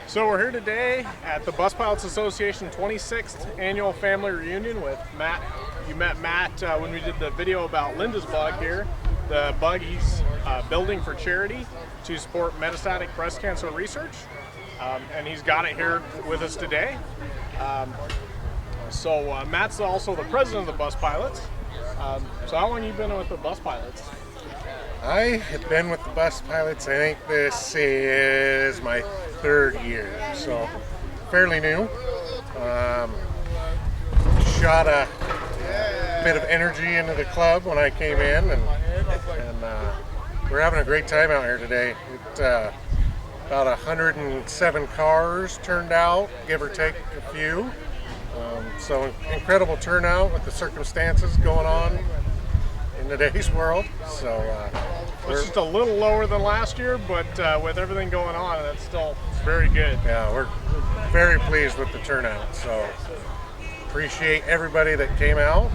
So we're here today at the Bus Pilots Association 26th Annual Family Reunion with Matt. You met Matt when we did the video about LindasBug here, the buggies building for charity to support metastatic breast cancer research. And he's got it here with us today. Matt's also the president of the Bus Pilots. So how long have you been with the Bus Pilots? I have been with the Bus Pilots, I think this is my third year, so fairly new. Shot a bit of energy into the club when I came in, and we're having a great time out here today. About 107 cars turned out, give or take a few. So incredible turnout with the circumstances going on in today's world. So it's just a little lower than last year, but with everything going on, that's still very good. Yeah, we're very pleased with the turnout. So appreciate everybody that came out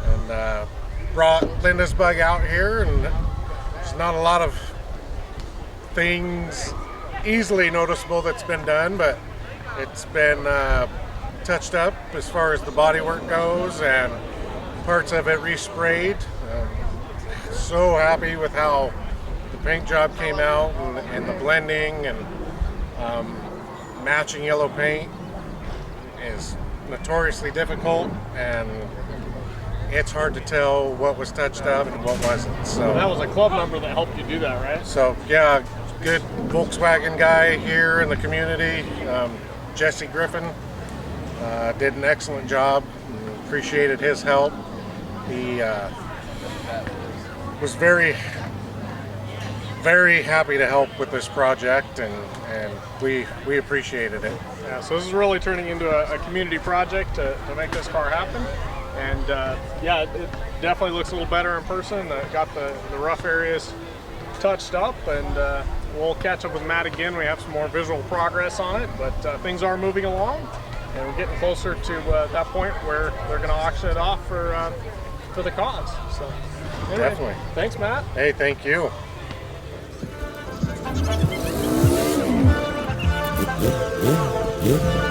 and brought LindasBug out here. And there's not a lot of things easily noticeable that's been done, but it's been touched up as far as the bodywork goes, and parts of it resprayed. So happy with how the paint job came out and the blending and matching yellow paint is notoriously difficult, and it's hard to tell what was touched up and what wasn't. So that was a club member that helped you do that, right? So yeah, good Volkswagen guy here in the community, Jesse Griffin, did an excellent job. Appreciated his help. He was very happy to help with this project, and we appreciated it. Yeah, so this is really turning into a community project to make this car happen. And yeah, it definitely looks a little better in person. Got the rough areas touched up, and we'll catch up with Matt again. We have some more visual progress on it, but things are moving along, and we're getting closer to that point where they're going to auction it off for the cause. So anyway, definitely. Thanks, Matt. Hey, thank you. Yeah.